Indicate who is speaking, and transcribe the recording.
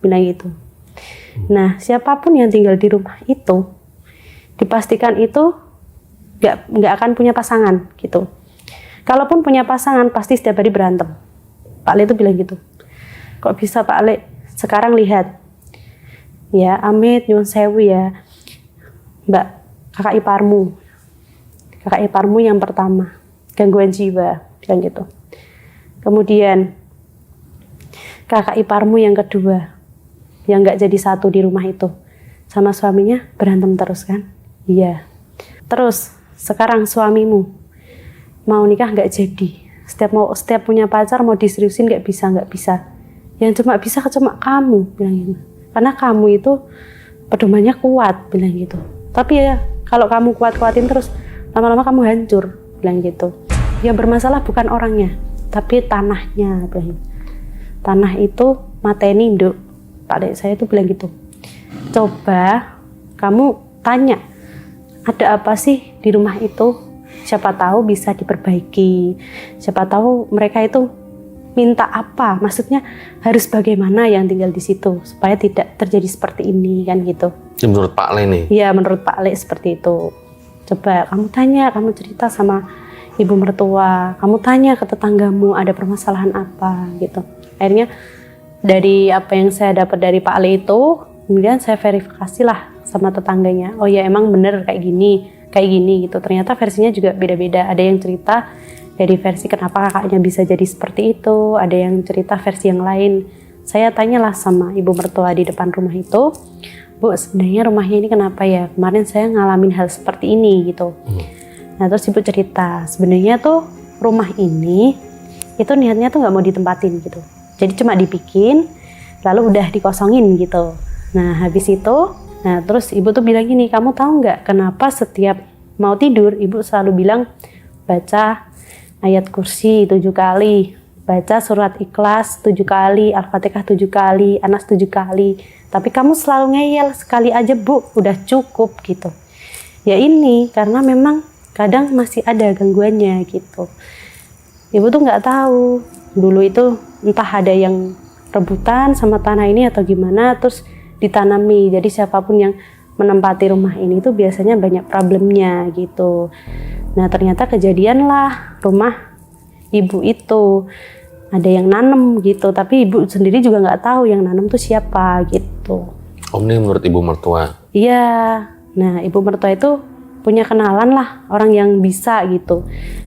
Speaker 1: bilang gitu. Nah, siapapun yang tinggal di rumah itu, dipastikan itu nggak akan punya pasangan gitu. Kalaupun punya pasangan, pasti setiap hari berantem. Pak Le itu bilang gitu. Kok bisa Pak Le? Sekarang lihat, ya Amit nyuwun sewu ya, Mbak, kakak iparmu yang pertama, gangguan jiwa, bilang gitu. Kemudian kakak iparmu yang kedua, yang nggak jadi satu di rumah itu, sama suaminya berantem terus kan? Iya. Terus sekarang suamimu mau nikah nggak jadi, setiap punya pacar mau diseriusin nggak bisa. Yang cuma bisa cuma kamu, bilang gitu. Karena kamu itu pedomannya kuat, bilang gitu. Tapi ya kalau kamu kuatin terus, lama-lama kamu hancur, bilang gitu. Yang bermasalah bukan orangnya, tapi tanahnya, bilang gitu. Tanah itu mateni nduk. Pak Le saya itu bilang gitu. Coba kamu tanya, ada apa sih di rumah itu? Siapa tahu bisa diperbaiki. Siapa tahu mereka itu minta apa? Maksudnya harus bagaimana yang tinggal di situ supaya tidak terjadi seperti ini kan gitu.
Speaker 2: Menurut Pak Le nih?
Speaker 1: Iya, menurut Pak Le seperti itu. Coba kamu tanya, kamu cerita sama ibu mertua, kamu tanya ke tetanggamu ada permasalahan apa gitu. Akhirnya dari apa yang saya dapat dari Pak Le itu, kemudian saya verifikasi lah sama tetangganya. Oh ya emang bener kayak gini gitu. Ternyata versinya juga beda-beda. Ada yang cerita dari versi kenapa kakaknya bisa jadi seperti itu, ada yang cerita versi yang lain. Saya tanyalah sama ibu mertua di depan rumah itu, Bu, sebenarnya rumahnya ini kenapa ya? Kemarin saya ngalamin hal seperti ini gitu. Nah terus ibu cerita, sebenarnya tuh rumah ini itu niatnya tuh nggak mau ditempatin gitu. Jadi cuma dibikin, lalu udah dikosongin gitu. Nah habis itu, nah terus ibu tuh bilang gini, kamu tahu nggak kenapa setiap mau tidur ibu selalu bilang baca ayat kursi 7 kali, baca surat ikhlas 7 kali, al-fatihah 7 kali, anas 7 kali. Tapi kamu selalu ngeyel sekali aja Bu, udah cukup gitu. Ya ini karena memang kadang masih ada gangguannya gitu. Ibu tuh nggak tahu dulu itu entah ada yang rebutan sama tanah ini atau gimana, terus ditanami. Jadi siapapun yang menempati rumah ini tuh biasanya banyak problemnya gitu. Nah ternyata kejadian lah rumah ibu itu ada yang nanem gitu, tapi ibu sendiri juga nggak tahu yang nanem tuh siapa gitu.
Speaker 2: Om ini menurut ibu mertua?
Speaker 1: Iya, nah ibu mertua itu punya kenalan lah orang yang bisa gitu.